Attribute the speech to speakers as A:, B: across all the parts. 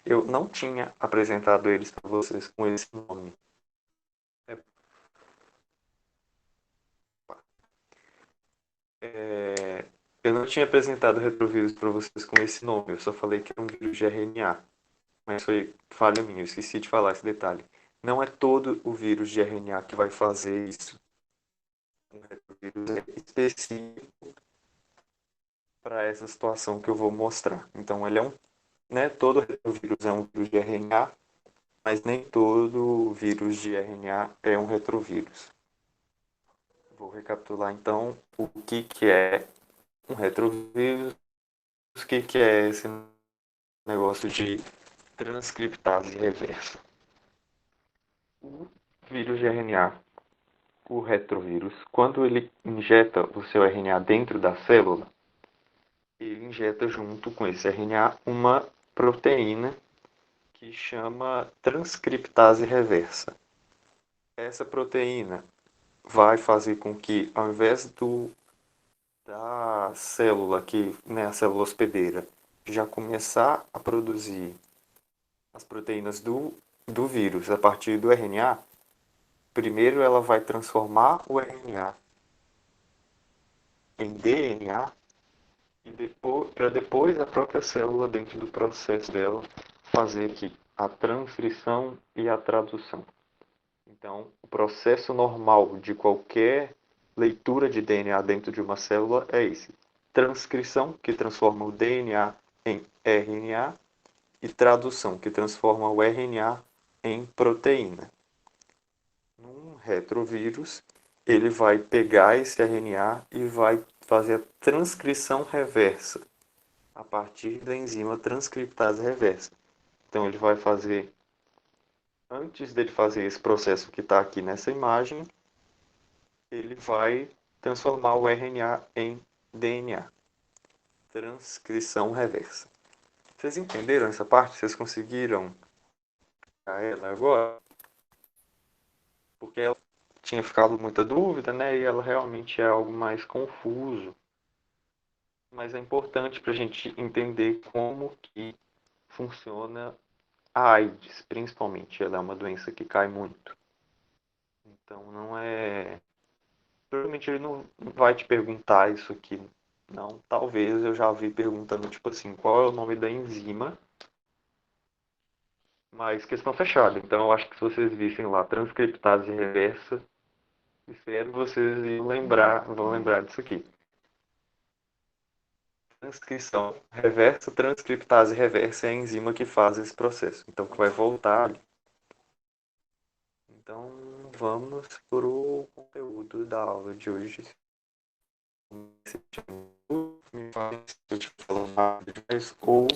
A: eu não tinha apresentado eles para vocês com esse nome. É, eu não tinha apresentado retrovírus para vocês com esse nome, eu só falei que é um vírus de RNA. Mas foi falha minha, eu esqueci de falar esse detalhe. Não é todo o vírus de RNA que vai fazer isso. Um retrovírus é específico para essa situação que eu vou mostrar. Então, ele é um, né, todo retrovírus é um vírus de RNA, mas nem todo vírus de RNA é um retrovírus. Vou recapitular então o que é um retrovírus, o que é esse negócio de transcriptase reversa. O vírus de RNA, o retrovírus, quando ele injeta o seu RNA dentro da célula, ele injeta junto com esse RNA uma proteína que chama transcriptase reversa. Essa proteína vai fazer com que, ao invés da célula, né, a célula hospedeira, já começar a produzir as proteínas do vírus a partir do RNA, primeiro ela vai transformar o RNA em DNA e para depois a própria célula, dentro do processo dela, fazer aqui a transcrição e a tradução. Então, o processo normal de qualquer leitura de DNA dentro de uma célula é esse: transcrição, que transforma o DNA em RNA, e tradução, que transforma o RNA em proteína. Num retrovírus, ele vai pegar esse RNA e vai fazer a transcrição reversa a partir da enzima transcriptase reversa. Então, ele vai fazer, antes dele fazer esse processo que está aqui nessa imagem, ele vai transformar o RNA em DNA. Transcrição reversa. Vocês entenderam essa parte? Vocês conseguiram a ela agora? Porque ela tinha ficado muita dúvida, né? E ela realmente é algo mais confuso. Mas é importante para a gente entender como que funciona a AIDS, principalmente. Ela é uma doença que cai muito. Então não é. Provavelmente ele não vai te perguntar isso aqui. Não, talvez eu já vi perguntando, tipo assim, qual é o nome da enzima, mas questão fechada. Então eu acho que se vocês vissem lá transcriptase reversa, espero vocês vão lembrar disso aqui. Transcrição reversa, transcriptase reversa é a enzima que faz esse processo. Então que vai voltar ali. Então vamos para o conteúdo da aula de hoje. Me fala se eu te falando rápido demais ou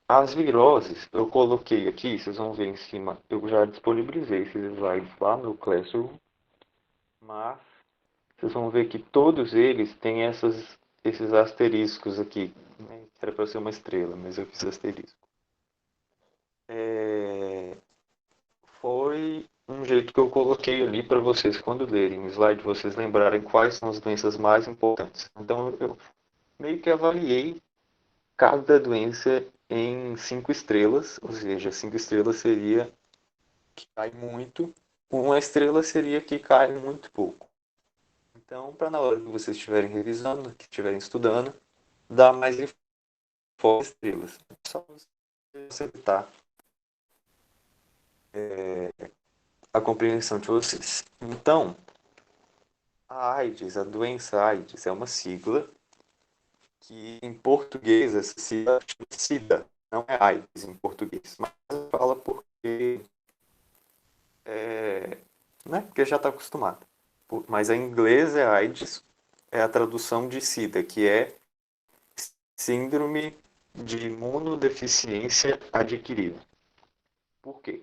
A: as viroses, eu coloquei aqui, vocês vão ver em cima, eu já disponibilizei esses slides lá no Classroom, mas vocês vão ver que todos eles têm esses asteriscos aqui. Né? Era para ser uma estrela, mas eu fiz asterisco. Foi um jeito que eu coloquei ali para vocês, quando lerem o slide, vocês lembrarem quais são as doenças mais importantes. Então, eu meio que avaliei cada doença em 5 estrelas, ou seja, 5 estrelas seria que cai muito, uma estrela seria que cai muito pouco. Então, para na hora que vocês estiverem revisando, que estiverem estudando, dar mais enfoque estrelas. Só você tá a compreensão de vocês. Então, a AIDS, a doença AIDS, é uma sigla que em português é SIDA, não é AIDS em português, mas fala porque né? Porque já está acostumado. Mas em inglês é AIDS, é a tradução de SIDA, que é Síndrome de Imunodeficiência Adquirida. Por quê?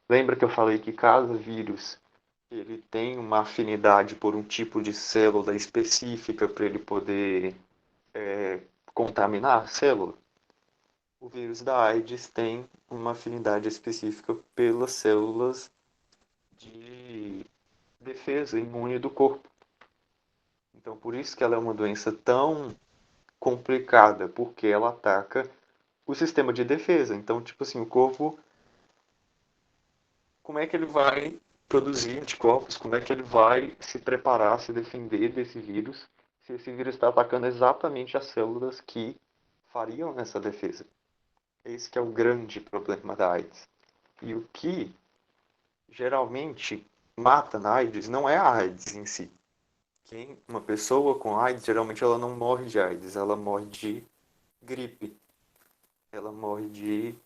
A: Lembra que eu falei que cada vírus ele tem uma afinidade por um tipo de célula específica para ele poder contaminar a célula? O vírus da AIDS tem uma afinidade específica pelas células de defesa imune do corpo. Então, por isso que ela é uma doença tão complicada, porque ela ataca o sistema de defesa. Então, tipo assim, o corpo, como é que ele vai produzir anticorpos? Como é que ele vai se preparar, se defender desse vírus, se esse vírus está atacando exatamente as células que fariam essa defesa? Esse que é o grande problema da AIDS. E o que geralmente mata na AIDS não é a AIDS em si. Uma pessoa com AIDS, geralmente ela não morre de AIDS, ela morre de gripe, ela morre de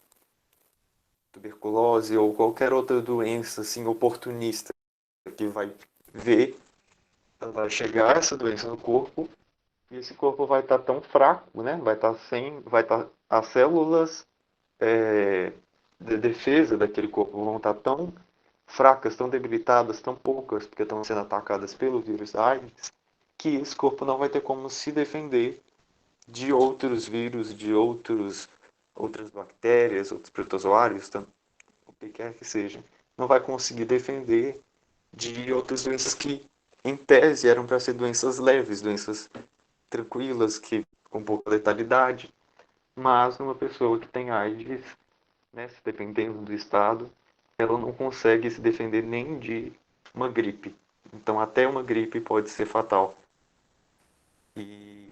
A: tuberculose ou qualquer outra doença assim oportunista que vai ver, vai chegar essa doença no corpo e esse corpo vai estar tão fraco, né? Vai estar as células de defesa daquele corpo vão estar tão fracas, tão debilitadas, tão poucas, porque estão sendo atacadas pelo vírus da AIDS, que esse corpo não vai ter como se defender de outros vírus, de outras bactérias, outros protozoários, o que quer que seja. Não vai conseguir defender de outras doenças que, em tese, eram para ser doenças leves, doenças tranquilas, que com pouca letalidade. Mas numa pessoa que tem AIDS, né, se dependendo do estado, ela não consegue se defender nem de uma gripe. Então, até uma gripe pode ser fatal. E,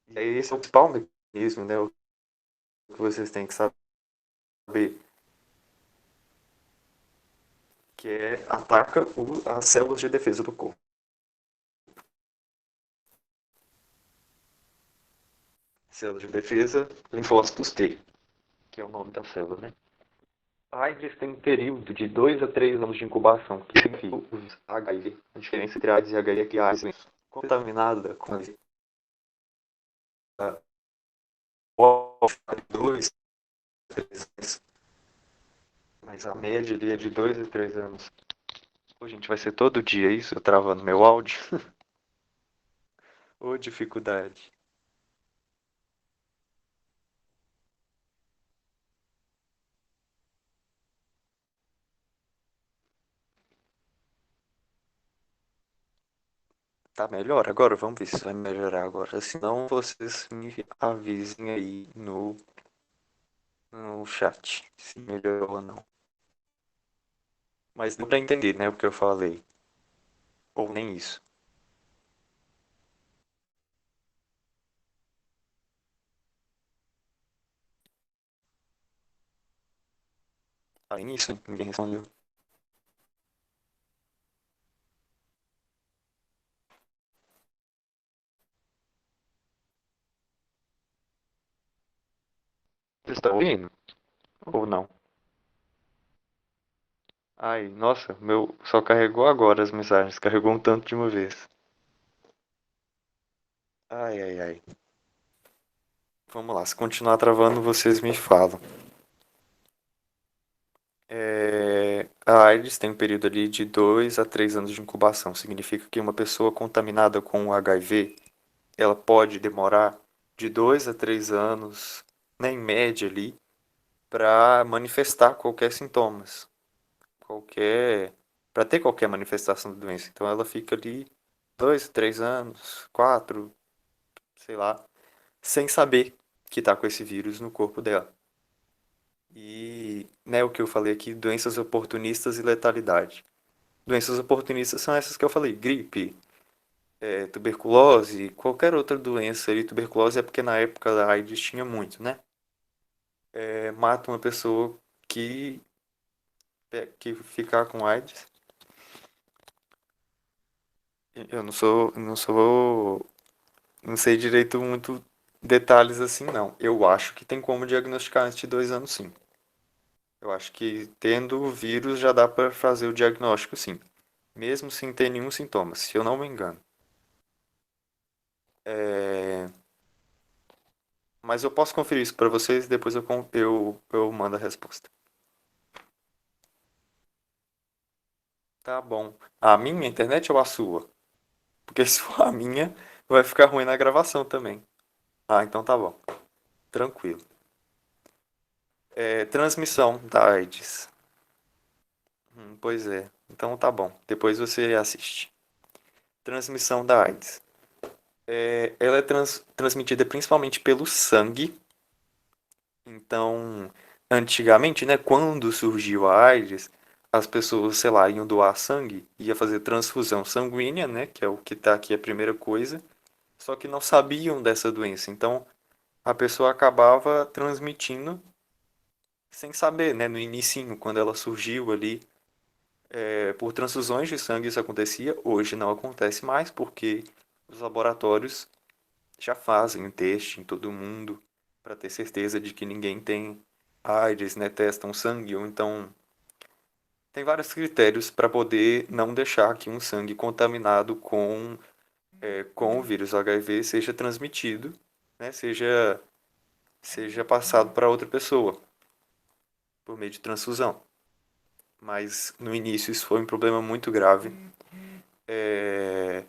A: e aí esse é o principal mecanismo, né, o que vocês têm que saber, que ataca as células de defesa do corpo. Células de defesa, linfócitos T, que é o nome da célula, né? A AIDS tem um período de 2 a 3 anos de incubação, que significa os HIV. A diferença entre AIDS e HIV é que a AIDS é contaminada com a 2, 3 anos, mas a média ali é de 2 a 3 anos. Pô, gente, vai ser todo dia isso? Eu travando meu áudio? Ô, dificuldade. Tá melhor agora? Vamos ver se vai melhorar agora. Se não, vocês me avisem aí no chat se melhorou ou não. Mas deu pra entender, né, o que eu falei. Ou nem isso. Aí nisso, ninguém respondeu. Vocês estão ouvindo? Ou não? Ai, nossa, meu só carregou agora as mensagens. Carregou um tanto de uma vez. Ai, ai, ai. Vamos lá, se continuar travando, vocês me falam. A AIDS tem um período ali de 2 a 3 anos de incubação. Significa que uma pessoa contaminada com o HIV, ela pode demorar de 2 a 3 anos, né, em média ali, para manifestar qualquer sintomas, qualquer, para ter qualquer manifestação da doença. Então ela fica ali 2, 3 anos, 4, sei lá, sem saber que está com esse vírus no corpo dela. E, né, o que eu falei aqui, doenças oportunistas e letalidade. Doenças oportunistas são essas que eu falei, gripe, tuberculose, qualquer outra doença. E tuberculose é porque na época da AIDS tinha muito, né? Mata uma pessoa que, que ficar com AIDS. Eu não sei direito muito detalhes assim, não. Eu acho que tem como diagnosticar antes de 2 anos, sim. Eu acho que tendo o vírus já dá para fazer o diagnóstico, sim. Mesmo sem ter nenhum sintoma, se eu não me engano. É, mas eu posso conferir isso para vocês e depois eu mando a resposta. Tá bom. A minha internet ou a sua? Porque se for a minha, vai ficar ruim na gravação também. Ah, então tá bom. Tranquilo. Transmissão da AIDS. Pois é. Então tá bom. Depois você assiste. Transmissão da AIDS. Ela é transmitida principalmente pelo sangue. Então, antigamente, né, quando surgiu a AIDS, as pessoas, sei lá, iam doar sangue, ia fazer transfusão sanguínea, né, que é o que está aqui a primeira coisa, só que não sabiam dessa doença. Então, a pessoa acabava transmitindo sem saber, né, no inicinho, quando ela surgiu ali, por transfusões de sangue isso acontecia. Hoje não acontece mais porque os laboratórios já fazem o teste em todo mundo para ter certeza de que ninguém tem AIDS, né? Testam sangue ou então tem vários critérios para poder não deixar que um sangue contaminado com o vírus HIV seja transmitido, né? Seja passado para outra pessoa por meio de transfusão. Mas no início isso foi um problema muito grave. É,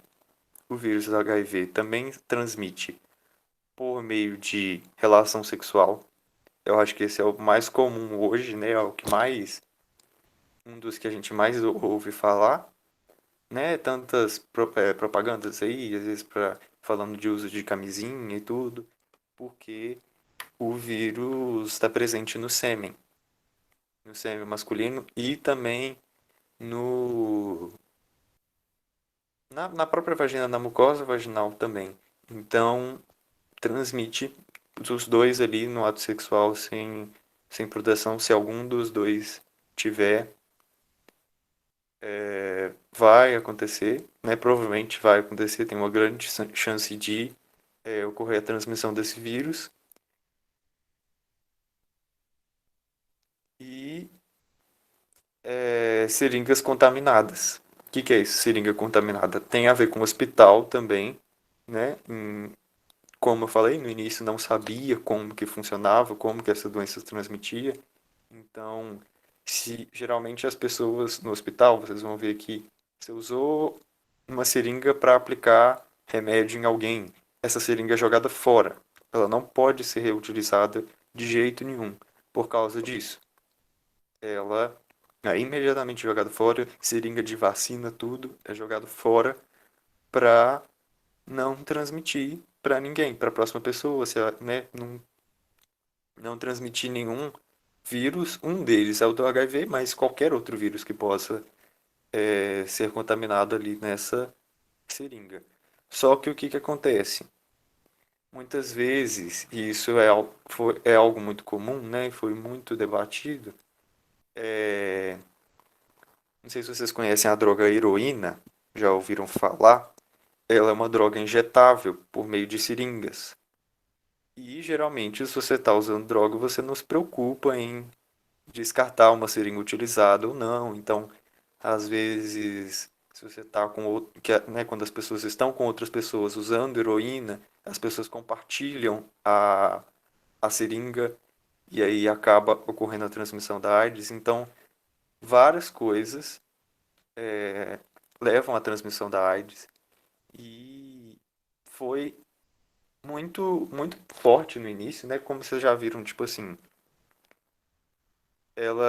A: o vírus HIV também transmite por meio de relação sexual. Eu acho que esse é o mais comum hoje, né? É o que mais, um dos que a gente mais ouve falar, né? Tantas propagandas aí, às vezes falando de uso de camisinha e tudo, porque o vírus está presente no sêmen masculino e também no na própria vagina, na mucosa vaginal também. Então, transmite os dois ali no ato sexual sem proteção, se algum dos dois tiver, vai acontecer, né? Provavelmente vai acontecer, tem uma grande chance de ocorrer a transmissão desse vírus. E seringas contaminadas. O que é isso, seringa contaminada? Tem a ver com hospital também, né? Como eu falei no início, não sabia como que funcionava, como que essa doença se transmitia. Então, se geralmente as pessoas no hospital, vocês vão ver que você usou uma seringa para aplicar remédio em alguém. Essa seringa é jogada fora. Ela não pode ser reutilizada de jeito nenhum por causa disso. Ela é imediatamente jogada fora, seringa de vacina, tudo é jogado fora para não transmitir para ninguém, para a próxima pessoa, se ela, né, não transmitir nenhum vírus. Um deles é o do HIV, mas qualquer outro vírus que possa ser contaminado ali nessa seringa. Só que o que acontece? Muitas vezes, e isso é algo muito comum, né? E foi muito debatido. Não sei se vocês conhecem a droga heroína, já ouviram falar? Ela é uma droga injetável por meio de seringas. E geralmente, se você está usando droga, você não se preocupa em descartar uma seringa utilizada ou não. Então, às vezes, se você está com outro, né, quando as pessoas estão com outras pessoas usando heroína, as pessoas compartilham a seringa e aí acaba ocorrendo a transmissão da AIDS. Então, várias coisas levam à transmissão da AIDS e foi muito forte no início, né? Como vocês já viram, tipo assim,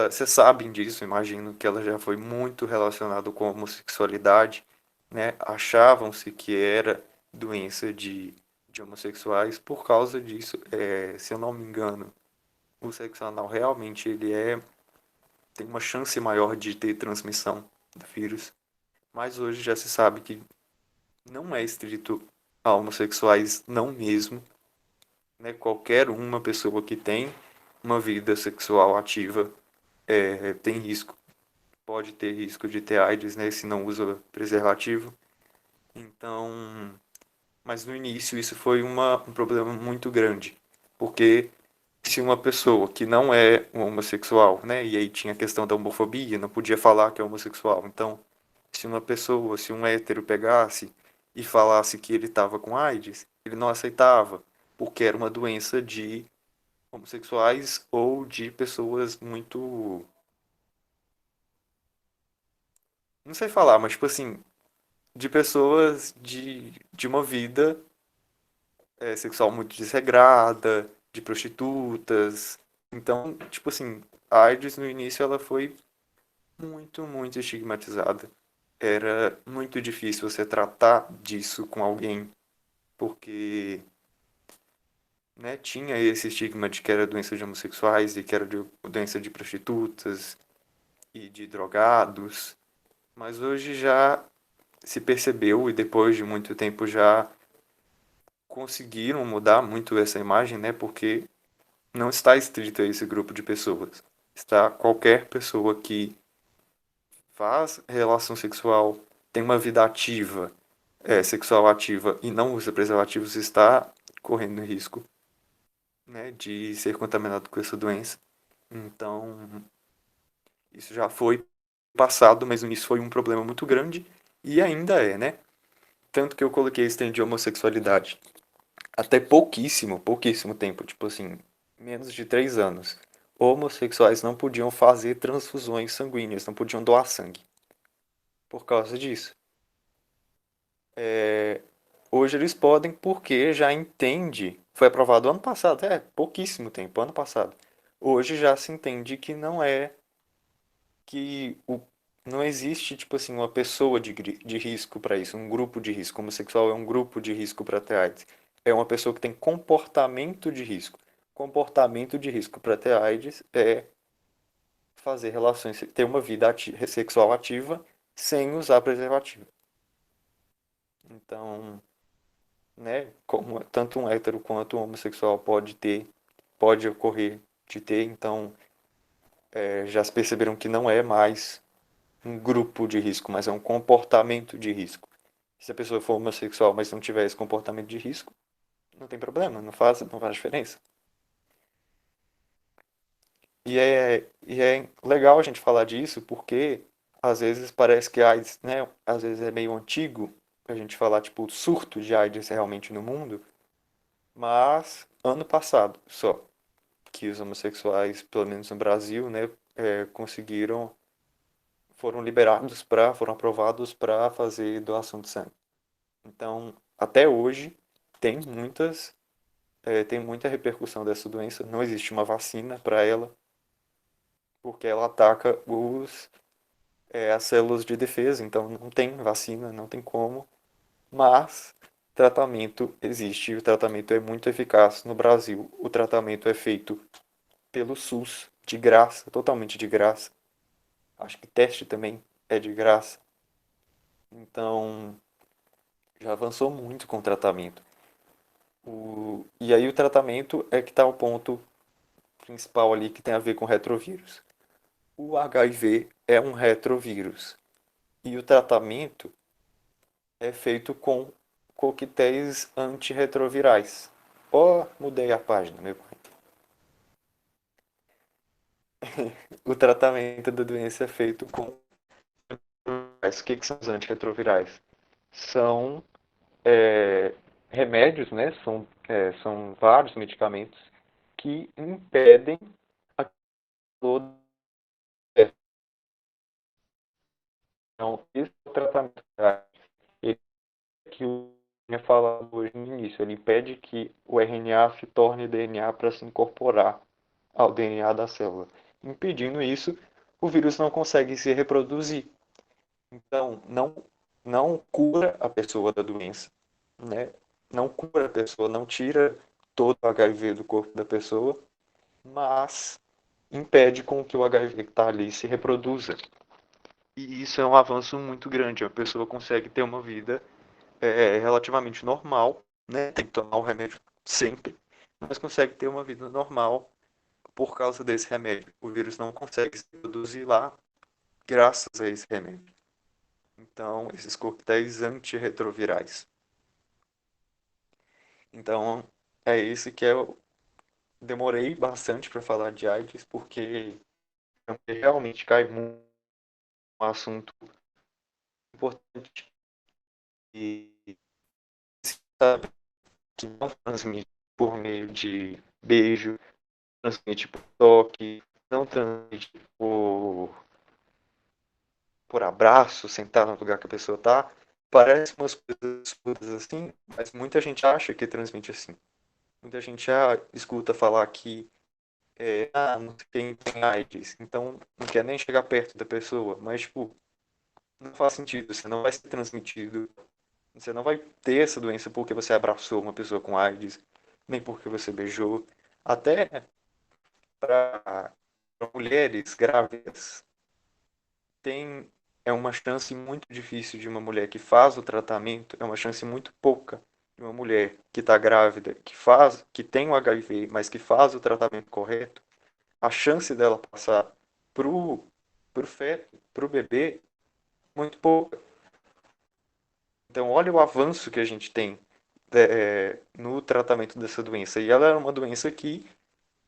A: vocês sabem disso, imagino que ela já foi muito relacionada com a homossexualidade, né? Achavam-se que era doença de homossexuais por causa disso. Se eu não me engano, o sexo anal realmente tem uma chance maior de ter transmissão do vírus, mas hoje já se sabe que não é estrito a homossexuais, não mesmo, né? Qualquer uma pessoa que tem uma vida sexual ativa tem risco, pode ter risco de ter AIDS, né, se não usa preservativo. Então, mas no início isso foi um problema muito grande, porque se uma pessoa que não é um homossexual, né, e aí tinha a questão da homofobia, não podia falar que é homossexual. Então, se uma pessoa, se um hétero pegasse e falasse que ele estava com AIDS, ele não aceitava, porque era uma doença de homossexuais ou de pessoas muito, não sei falar, mas tipo assim, de pessoas de uma vida sexual muito desregrada, de prostitutas. Então, tipo assim, a AIDS no início ela foi muito estigmatizada. Era muito difícil você tratar disso com alguém, porque, né, tinha esse estigma de que era doença de homossexuais e que era doença de prostitutas e de drogados, mas hoje já se percebeu e depois de muito tempo já conseguiram mudar muito essa imagem, né, porque não está estrito a esse grupo de pessoas. Está qualquer pessoa que faz relação sexual, tem uma vida ativa, sexual ativa e não usa preservativos, está correndo risco, né, de ser contaminado com essa doença. Então, isso já foi passado, mas no início foi um problema muito grande e ainda é, né? Tanto que eu coloquei esse trem de homossexualidade. Até pouquíssimo tempo, tipo assim, menos de 3 anos. Homossexuais não podiam fazer transfusões sanguíneas, não podiam doar sangue por causa disso. Hoje eles podem porque já entende, foi aprovado ano passado, pouquíssimo tempo, ano passado. Hoje já se entende que não é que não existe tipo assim uma pessoa de risco para isso, um grupo de risco. Homossexual é um grupo de risco para ter AIDS. É uma pessoa que tem comportamento de risco. Comportamento de risco para ter AIDS é fazer relações, ter uma vida sexual ativa sem usar preservativo. Então, né, como tanto um hétero quanto um homossexual pode ocorrer de ter, então já se perceberam que não é mais um grupo de risco, mas é um comportamento de risco. Se a pessoa for homossexual, mas não tiver esse comportamento de risco, não tem problema, não faz diferença. E é legal a gente falar disso porque às vezes parece que AIDS, né, às vezes é meio antigo a gente falar tipo surto de AIDS realmente no mundo, mas ano passado só que os homossexuais, pelo menos no Brasil, né, conseguiram, foram aprovados para fazer doação de sangue. Então, até hoje, tem tem muita repercussão dessa doença. Não existe uma vacina para ela, porque ela ataca as células de defesa. Então, não tem vacina, não tem como. Mas, tratamento existe. O tratamento é muito eficaz. No Brasil, o tratamento é feito pelo SUS, de graça, totalmente de graça. Acho que teste também é de graça. Então, já avançou muito com o tratamento. E aí o tratamento é que está o ponto principal ali que tem a ver com retrovírus. O HIV é um retrovírus e o tratamento é feito com coquetéis antirretrovirais. Ó, mudei a página, meu pai. O tratamento da doença é feito com. O que são os antirretrovirais? São remédios, né? São vários medicamentos que impedem a flor. Então, esse é o tratamento ele, que eu tinha falado hoje no início. Ele impede que o RNA se torne DNA para se incorporar ao DNA da célula. Impedindo isso, o vírus não consegue se reproduzir. Então, não cura a pessoa da doença, né? Não cura a pessoa, não tira todo o HIV do corpo da pessoa, mas impede com que o HIV que está ali se reproduza. E isso é um avanço muito grande. A pessoa consegue ter uma vida relativamente normal, né? Tem que tomar o remédio sempre, mas consegue ter uma vida normal por causa desse remédio. O vírus não consegue se reproduzir lá graças a esse remédio. Então, esses coquetéis antirretrovirais. Então, é esse que eu demorei bastante para falar de AIDS, porque realmente cai muito um assunto importante e sabe que não transmite por meio de beijo, transmite por toque, não transmite por abraço, sentar no lugar que a pessoa tá. Parece umas coisas assim, mas muita gente acha que transmite assim. Muita gente já escuta falar que não sei quem tem AIDS, então não quer nem chegar perto da pessoa, mas tipo, não faz sentido, você não vai ser transmitido Você não vai ter essa doença porque você abraçou uma pessoa com AIDS, nem porque você beijou. Até para mulheres grávidas, tem é uma chance muito difícil de uma mulher que faz o tratamento, é uma chance muito pouca de uma mulher que está grávida, que tem o HIV, mas que faz o tratamento correto, a chance dela passar pro pro feto, pro bebê, muito pouca. Então, olha o avanço que a gente tem no tratamento dessa doença. E ela era uma doença que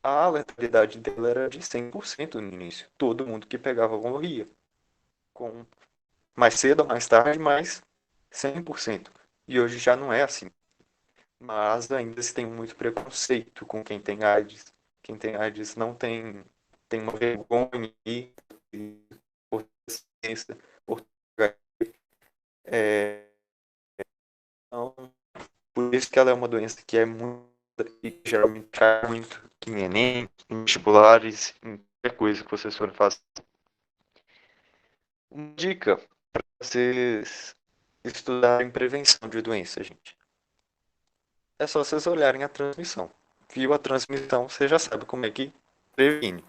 A: a letalidade dela era de 100% no início. Todo mundo que pegava morria. Com mais cedo ou mais tarde, mas 100%. E hoje já não é assim. Mas ainda se tem muito preconceito com quem tem AIDS. Quem tem AIDS não tem uma vergonha por ciência, por é, então, por isso que ela é uma doença que é muito e que geralmente cai muito em Enem, em vestibulares, em qualquer coisa que vocês forem fazer. Uma dica para vocês estudarem prevenção de doença, gente. É só vocês olharem a transmissão. Viu a transmissão, você já sabe como é que previne.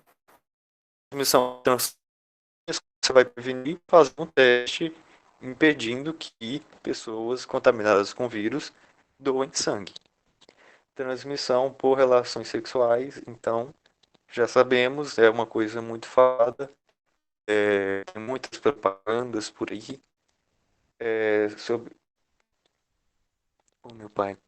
A: Transmissão, você vai prevenir fazendo um teste impedindo que pessoas contaminadas com vírus doem sangue. Transmissão por relações sexuais, então, já sabemos, é uma coisa muito falada, tem muitas propagandas por aí sobre. Oh, meu pai.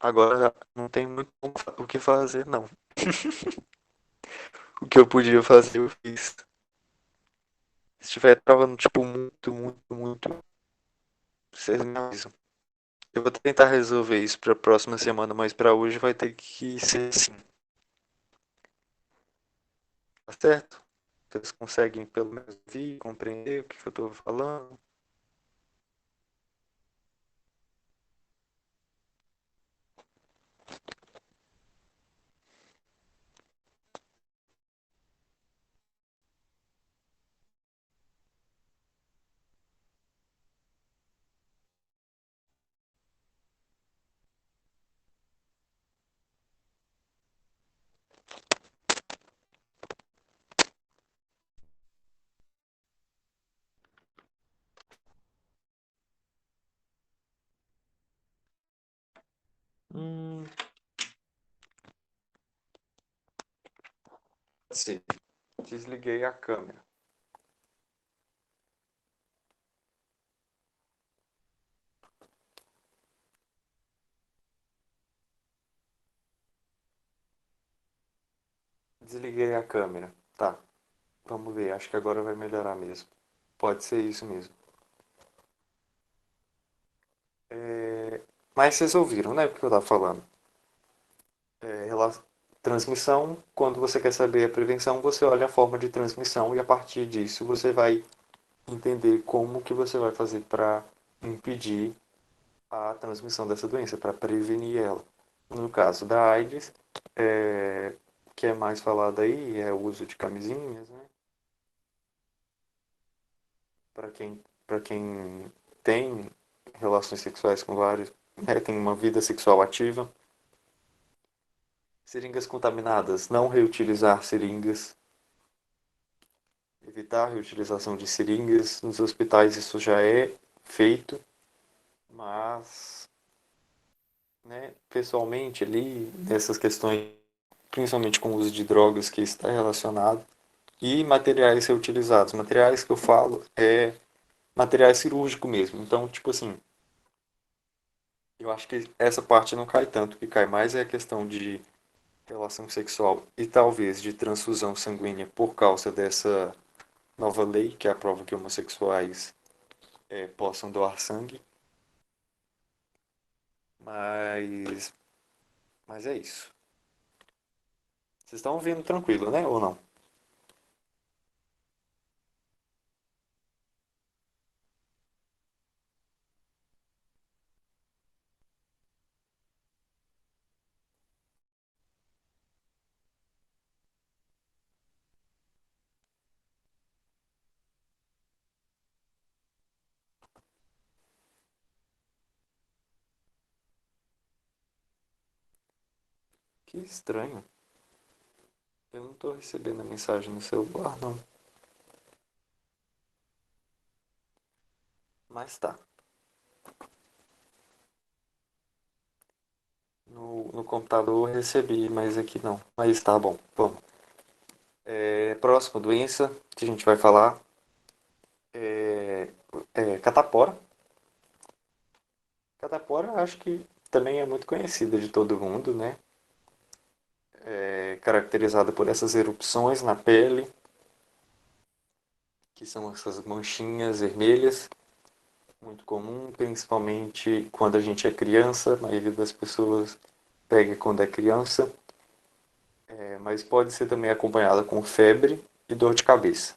A: Agora não tem muito o que fazer, não. O que eu podia fazer, eu fiz. Se estiver travando, tipo, muito, muito, muito, vocês me avisam. Eu vou tentar resolver isso pra próxima semana, mas pra hoje vai ter que ser assim, tá certo? Vocês conseguem pelo menos ouvir, compreender o que eu tô falando? Hum, sim. Desliguei a câmera. Desliguei a câmera. Tá, vamos ver. Acho que agora vai melhorar mesmo. Pode ser isso mesmo. Mas vocês ouviram, né? O que eu tava falando. Transmissão, quando você quer saber a prevenção, você olha a forma de transmissão e a partir disso você vai entender como que você vai fazer para impedir a transmissão dessa doença, para prevenir ela. No caso da AIDS, que é mais falado aí, é o uso de camisinhas, né? Para quem tem relações sexuais com vários, né, tem uma vida sexual ativa. Seringas contaminadas, não reutilizar seringas, evitar a reutilização de seringas. Nos hospitais isso já é feito, mas, né, pessoalmente ali, nessas questões, principalmente com o uso de drogas que está relacionado, e materiais reutilizados. Materiais que eu falo é materiais cirúrgicos mesmo. Então, tipo assim, eu acho que essa parte não cai tanto. O que cai mais é a questão de relação sexual e talvez de transfusão sanguínea por causa dessa nova lei que aprova que homossexuais possam doar sangue. Mas, mas é isso. Vocês estão ouvindo tranquilo, né? Ou não? Que estranho. Eu não tô recebendo a mensagem no celular, não. Mas tá. No computador eu recebi, mas aqui não. Mas tá bom, vamos. Próxima doença que a gente vai falar é, catapora. Catapora acho que também é muito conhecida de todo mundo, né? É caracterizada por essas erupções na pele, que são essas manchinhas vermelhas, muito comum, principalmente quando a gente é criança. A maioria das pessoas pega quando é criança, mas pode ser também acompanhada com febre e dor de cabeça.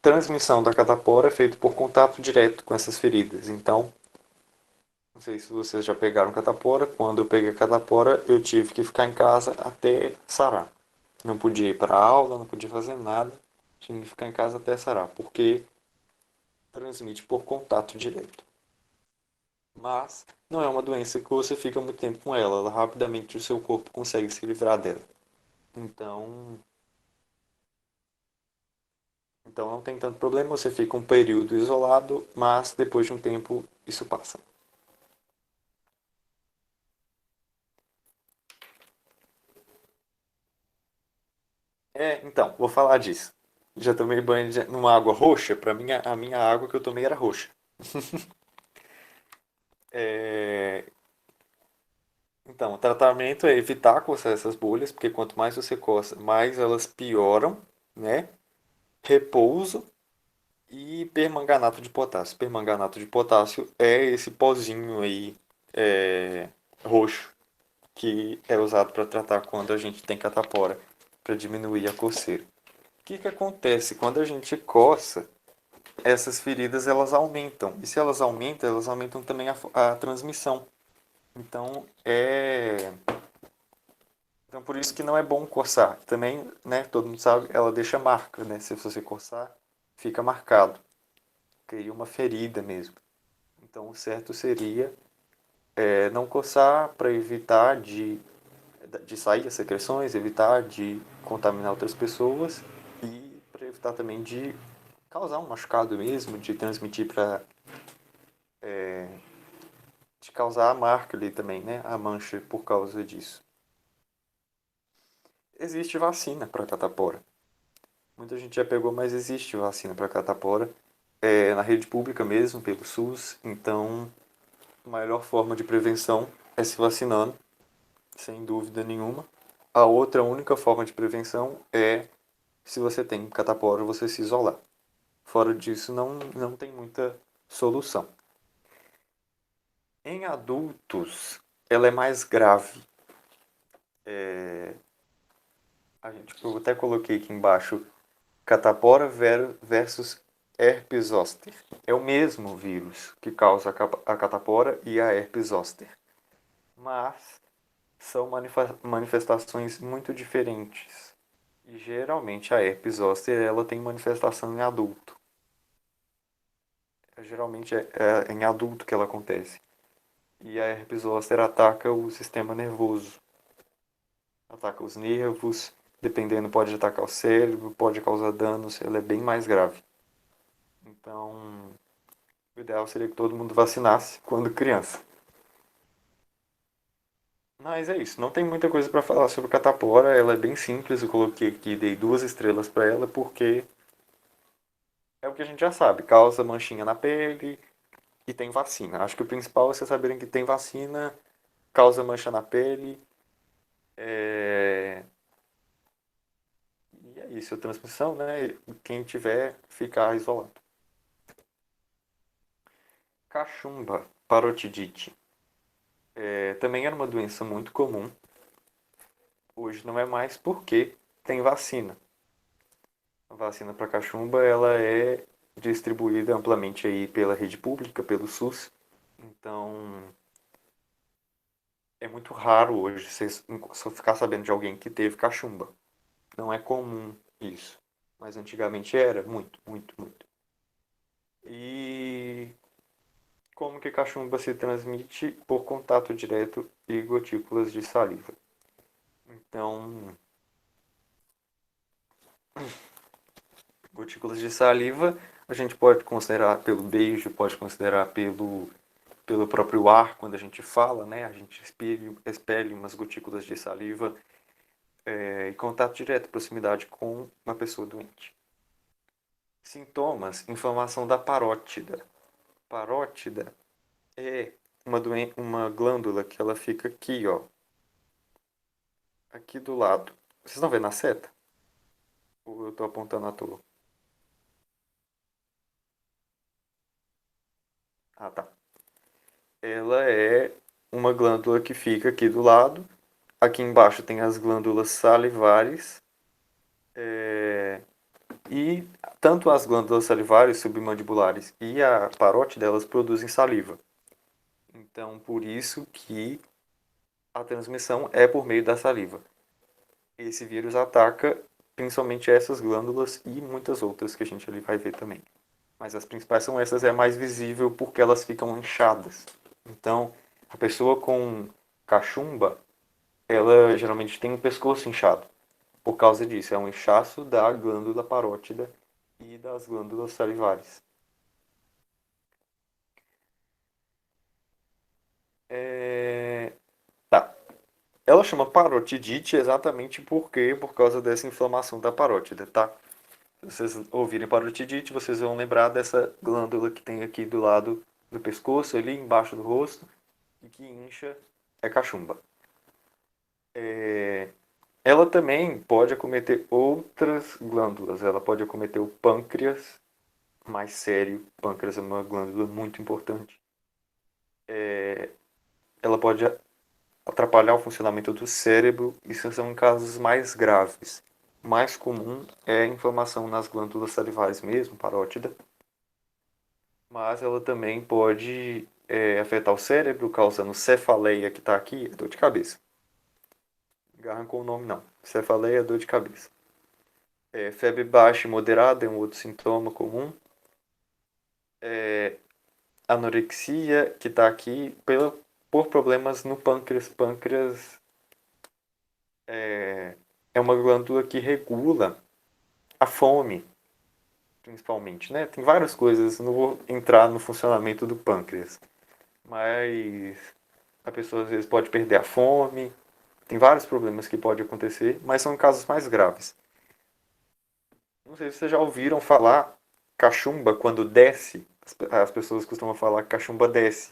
A: Transmissão da catapora é feita por contato direto com essas feridas. Então, não sei se vocês já pegaram catapora. Quando eu peguei a catapora, eu tive que ficar em casa até sarar. Não podia ir para aula, não podia fazer nada. Tinha que ficar em casa até sarar, porque transmite por contato direto. Mas não é uma doença que você fica muito tempo com ela. Rapidamente o seu corpo consegue se livrar dela. Então, então não tem tanto problema. Você fica um período isolado, mas depois de um tempo isso passa. Então, vou falar disso. Já tomei banho numa água roxa. Para mim, a minha água que eu tomei era roxa. É, Então, o tratamento é evitar coçar essas bolhas, porque quanto mais você coça, mais elas pioram, né? Repouso e permanganato de potássio. Permanganato de potássio é esse pozinho aí é, roxo que é usado para tratar quando a gente tem catapora, para diminuir a coceira. O que que acontece quando a gente coça? Essas feridas elas aumentam. E se elas aumentam também a transmissão. Então então por isso que não é bom coçar. Também, né, todo mundo sabe, ela deixa marca, né? Se você coçar, fica marcado. Cria uma ferida mesmo. Então o certo seria não coçar para evitar de sair as secreções, evitar de contaminar outras pessoas e para evitar também de causar um machucado mesmo, de transmitir para de causar a marca ali também, né? A mancha por causa disso. Existe vacina para catapora. Muita gente já pegou, mas existe vacina para catapora. Na rede pública mesmo, pelo SUS. Então, a melhor forma de prevenção é se vacinando, sem dúvida nenhuma. A outra única forma de prevenção é, se você tem catapora, você se isolar. Fora disso, não tem muita solução. Em adultos, ela é mais grave. Eu até coloquei aqui embaixo catapora versus herpes zoster. É o mesmo vírus que causa a catapora e a herpes zoster, mas são manifestações muito diferentes. E geralmente a herpes zoster ela tem manifestação em adulto. Geralmente é em adulto que ela acontece. E a herpes zoster ataca o sistema nervoso, ataca os nervos, dependendo pode atacar o cérebro, pode causar danos, ela é bem mais grave. Então, o ideal seria que todo mundo vacinasse quando criança. Mas é isso, não tem muita coisa para falar sobre catapora, ela é bem simples, eu coloquei aqui, dei 2 estrelas para ela porque é o que a gente já sabe, causa manchinha na pele e tem vacina. Acho que o principal é vocês saberem que tem vacina, causa mancha na pele, e é isso, a transmissão, né? Quem tiver, ficar isolado. Cachumba, parotidite. Também era uma doença muito comum, hoje não é mais porque tem vacina. A vacina para cachumba ela é distribuída amplamente aí pela rede pública, pelo SUS. Então, é muito raro hoje você só ficar sabendo de alguém que teve cachumba. Não é comum isso. Mas antigamente era muito, muito, muito. E como Como que cachumba se transmite por contato direto e gotículas de saliva. Então, gotículas de saliva a gente pode considerar pelo beijo, pode considerar pelo próprio ar, quando a gente fala, né? A gente expele umas gotículas de saliva e contato direto, proximidade com uma pessoa doente. Sintomas, inflamação da parótida. Parótida é uma glândula que ela fica aqui, ó. Aqui do lado. Vocês estão vendo a seta? Ou eu estou apontando à toa? Ah, tá. Ela é uma glândula que fica aqui do lado. Aqui embaixo tem as glândulas salivares. E tanto as glândulas salivares submandibulares e a parótide delas produzem saliva. Então, por isso que a transmissão é por meio da saliva. Esse vírus ataca principalmente essas glândulas e muitas outras que a gente ali vai ver também. Mas as principais são essas, é mais visível porque elas ficam inchadas. Então, a pessoa com cachumba, ela geralmente tem o pescoço inchado. Por causa disso, é um inchaço da glândula parótida e das glândulas salivares. Tá. Ela chama parotidite exatamente por causa dessa inflamação da parótida, tá? Se vocês ouvirem parotidite, vocês vão lembrar dessa glândula que tem aqui do lado do pescoço, ali embaixo do rosto, e que incha, é cachumba. Ela também pode acometer outras glândulas. Ela pode acometer o pâncreas, mais sério. O pâncreas é uma glândula muito importante. Ela pode atrapalhar o funcionamento do cérebro. Isso são casos mais graves. O mais comum é a inflamação nas glândulas salivares mesmo, parótida. Mas ela também pode afetar o cérebro, causando cefaleia, que está aqui, dor de cabeça. Agarram com o nome não. Cefaleia, dor de cabeça. Febre baixa e moderada é um outro sintoma comum. Anorexia, que está aqui por problemas no pâncreas. Pâncreas é uma glândula que regula a fome, principalmente, né? Tem várias coisas, não vou entrar no funcionamento do pâncreas, mas a pessoa às vezes pode perder a fome, tem vários problemas que podem acontecer, mas são casos mais graves. Não sei se vocês já ouviram falar cachumba quando desce. As pessoas costumam falar que cachumba desce.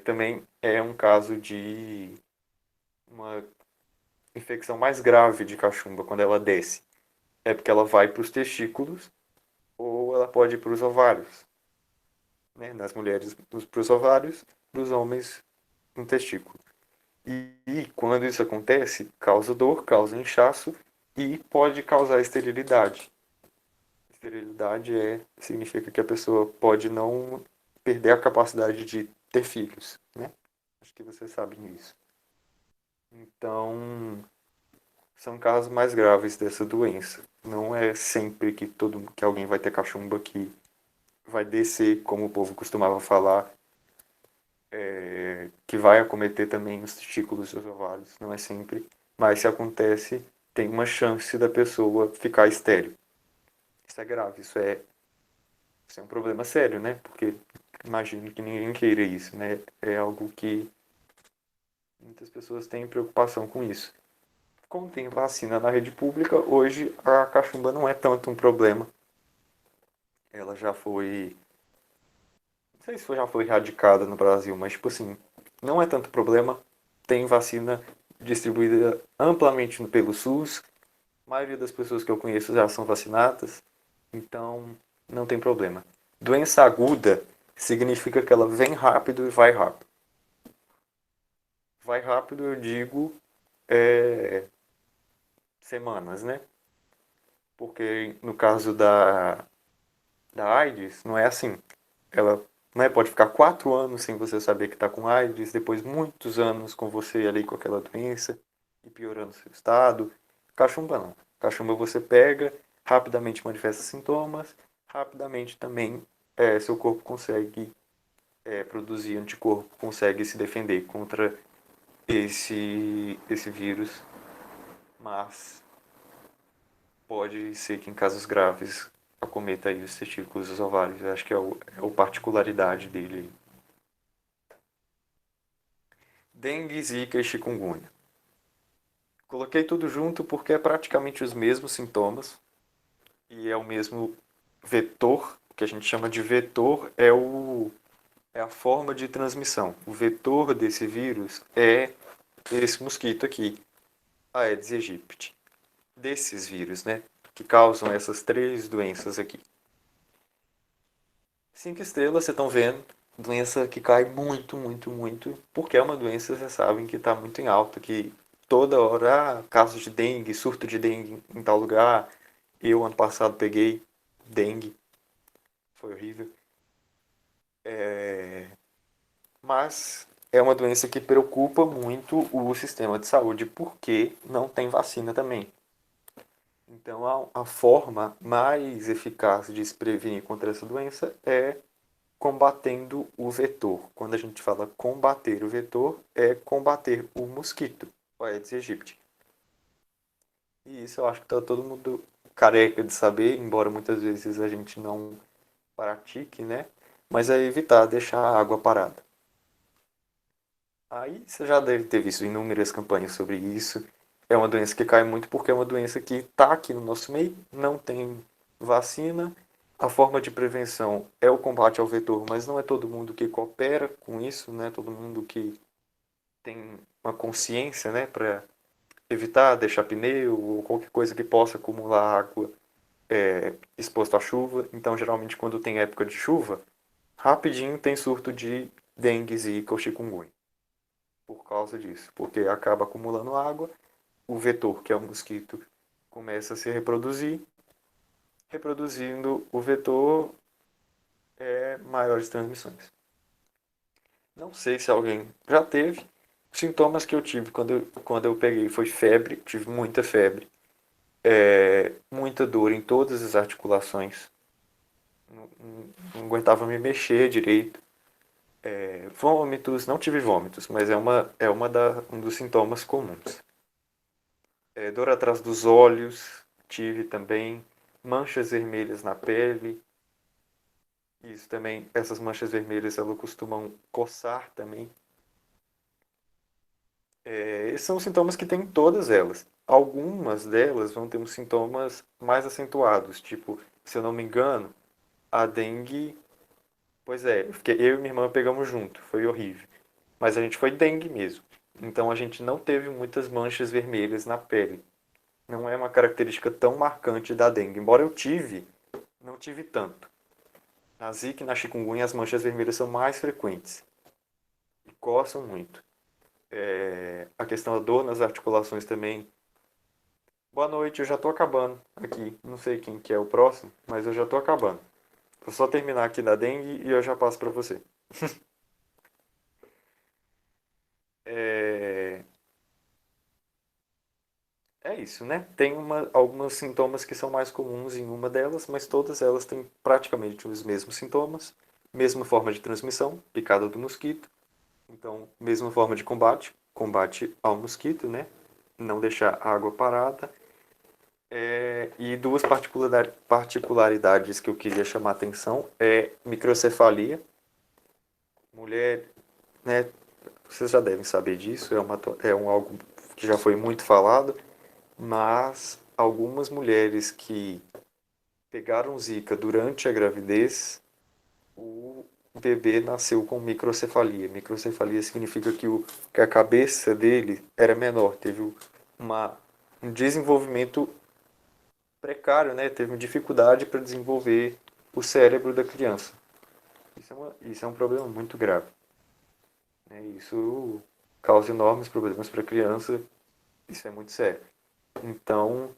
A: Também é um caso de uma infecção mais grave de cachumba quando ela desce. É porque ela vai para os testículos ou ela pode ir para os ovários. Né? Nas mulheres, para os ovários, nos homens, no testículo. E quando isso acontece, causa dor, causa inchaço e pode causar esterilidade. Esterilidade significa que a pessoa pode não perder a capacidade de ter filhos, né? Acho que vocês sabem isso. Então, são casos mais graves dessa doença. Não é sempre que alguém vai ter cachumba que vai descer, como o povo costumava falar, que vai acometer também os testículos e os ovários. Não é sempre. Mas se acontece, tem uma chance da pessoa ficar estéril. Isso é grave, isso é um problema sério, né? Porque imagino que ninguém queira isso, né? É algo que muitas pessoas têm preocupação com isso. Como tem vacina na rede pública, hoje a cachumba não é tanto um problema. Ela já foi. Não sei se já foi erradicada no Brasil, mas, tipo assim, não é tanto problema. Tem vacina distribuída amplamente pelo SUS. A maioria das pessoas que eu conheço já são vacinadas. Então, não tem problema. Doença aguda significa que ela vem rápido e vai rápido. Vai rápido, eu digo, semanas, né? Porque no caso da AIDS, não é assim. Ela, né, pode ficar 4 anos sem você saber que está com AIDS, depois muitos anos com você ali com aquela doença e piorando seu estado. Cachumba não. Cachumba você pega, rapidamente manifesta sintomas, rapidamente também seu corpo consegue produzir anticorpo consegue se defender contra esse vírus, mas pode ser que em casos graves acometa aí os testículos e os ovários. Eu acho que é a particularidade dele. Dengue, zika e chikungunya. Coloquei tudo junto porque é praticamente os mesmos sintomas e é o mesmo vetor. O que a gente chama de vetor é a forma de transmissão. O vetor desse vírus é esse mosquito aqui, Aedes aegypti. Desses vírus, né? Que causam essas três doenças aqui. 5 estrelas, vocês estão vendo. Doença que cai muito, muito, muito. Porque é uma doença, vocês sabem, que está muito em alta. Que toda hora, casos de dengue, surto de dengue em tal lugar. Eu, ano passado, peguei dengue. Foi horrível. Mas é uma doença que preocupa muito o sistema de saúde, porque não tem vacina também. Então, a forma mais eficaz de se prevenir contra essa doença é combatendo o vetor. Quando a gente fala combater o vetor, é combater o mosquito, o Aedes aegypti. E isso eu acho que está todo mundo careca de saber, embora muitas vezes a gente não pratique, né? Mas é evitar deixar a água parada. Aí você já deve ter visto inúmeras campanhas sobre isso. É uma doença que cai muito porque é uma doença que está aqui no nosso meio, não tem vacina. A forma de prevenção é o combate ao vetor, mas não é todo mundo que coopera com isso, não é todo mundo que tem uma consciência, né, para evitar deixar pneu ou qualquer coisa que possa acumular água exposto à chuva. Então, geralmente, quando tem época de chuva, rapidinho tem surto de dengue, zika ou chikungunya por causa disso, porque acaba acumulando água, o vetor, que é o mosquito, começa a se reproduzir, reproduzindo o vetor maiores transmissões. Não sei se alguém já teve. Sintomas que eu tive quando eu peguei foi febre, tive muita febre, muita dor em todas as articulações, não aguentava me mexer direito. Vômitos, não tive vômitos, mas um dos sintomas comuns. Dor atrás dos olhos, tive também. Manchas vermelhas na pele. Isso também, essas manchas vermelhas, elas costumam coçar também. Esses são sintomas que tem todas elas. Algumas delas vão ter uns sintomas mais acentuados, tipo, se eu não me engano, a dengue. Pois é, eu e minha irmã pegamos junto, foi horrível. Mas a gente foi dengue mesmo. Então a gente não teve muitas manchas vermelhas na pele. Não é uma característica tão marcante da dengue. Embora eu tive, não tive tanto. Na zika e na chikungunya as manchas vermelhas são mais frequentes e coçam muito. A questão da dor nas articulações também. Boa noite, eu já tô acabando aqui. Não sei quem que é o próximo, mas eu já tô acabando. Vou só terminar aqui da dengue e eu já passo para você. É, é isso, né? Tem alguns sintomas que são mais comuns em uma delas, mas todas elas têm praticamente os mesmos sintomas, mesma forma de transmissão, picada do mosquito. Então, mesma forma de combate, combate ao mosquito, né? Não deixar a água parada. E duas particularidades que eu queria chamar a atenção é microcefalia. Mulher, né? Vocês já devem saber disso, algo que já foi muito falado, mas algumas mulheres que pegaram zika durante a gravidez, o bebê nasceu com microcefalia. Microcefalia significa que a cabeça dele era menor, teve uma, um desenvolvimento precário, né? Teve uma dificuldade para desenvolver o cérebro da criança. Isso é um problema muito grave, né? Isso causa enormes problemas para a criança, isso é muito sério. Então,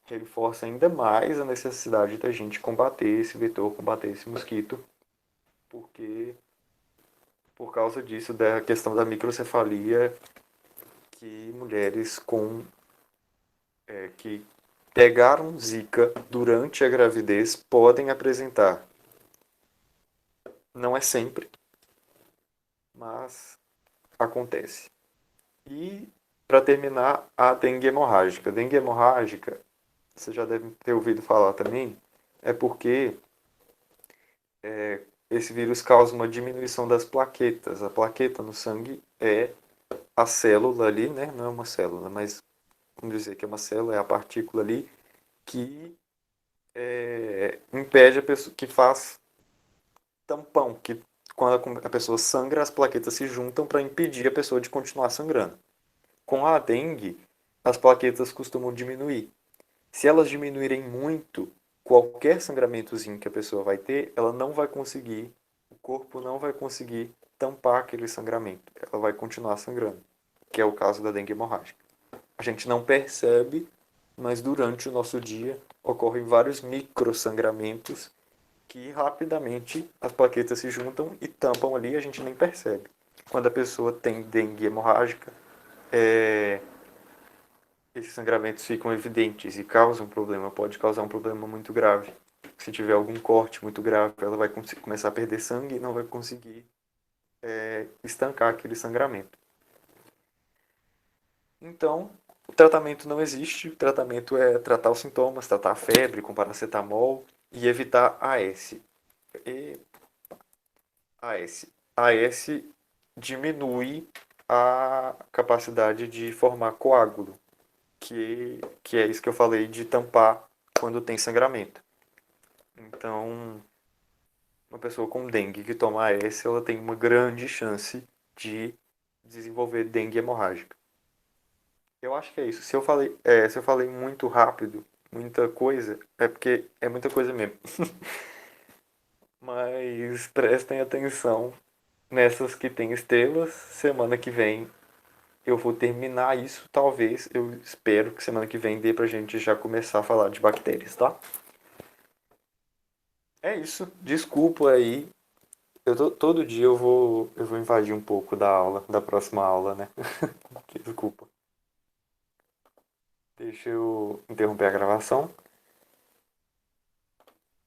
A: reforça ainda mais a necessidade da gente combater esse vetor, combater esse mosquito, porque por causa disso, da questão da microcefalia que mulheres que pegaram zika durante a gravidez podem apresentar. Não é sempre, mas acontece. E, para terminar, a dengue hemorrágica. Dengue hemorrágica, você já deve ter ouvido falar também, é porque esse vírus causa uma diminuição das plaquetas. A plaqueta no sangue é a célula ali, né? Não é uma célula, mas vamos dizer que é uma célula, é a partícula ali que impede a pessoa, que faz tampão, que quando a pessoa sangra, as plaquetas se juntam para impedir a pessoa de continuar sangrando. Com a dengue, as plaquetas costumam diminuir. Se elas diminuírem muito, qualquer sangramentozinho que a pessoa vai ter, ela não vai conseguir, o corpo não vai conseguir tampar aquele sangramento. Ela vai continuar sangrando, que é o caso da dengue hemorrágica. A gente não percebe, mas durante o nosso dia ocorrem vários microsangramentos que rapidamente as plaquetas se juntam e tampam ali e a gente nem percebe. Quando a pessoa tem dengue hemorrágica, esses sangramentos ficam evidentes e causam um problema, pode causar um problema muito grave. Se tiver algum corte muito grave, ela vai começar a perder sangue e não vai conseguir estancar aquele sangramento. Então, o tratamento não existe, o tratamento é tratar os sintomas, tratar a febre com paracetamol e evitar AS. E AS. AS diminui a capacidade de formar coágulo, que é isso que eu falei de tampar quando tem sangramento. Então, uma pessoa com dengue que toma AS, ela tem uma grande chance de desenvolver dengue hemorrágica. Eu acho que é isso. Se eu falei muito rápido, muita coisa, é porque é muita coisa mesmo. Mas prestem atenção nessas que tem estrelas. Semana que vem eu vou terminar isso, talvez. Eu espero que semana que vem dê pra gente já começar a falar de bactérias, tá? É isso. Desculpa aí. Todo dia eu vou invadir um pouco da aula, da próxima aula, né? Desculpa. Deixa eu interromper a gravação.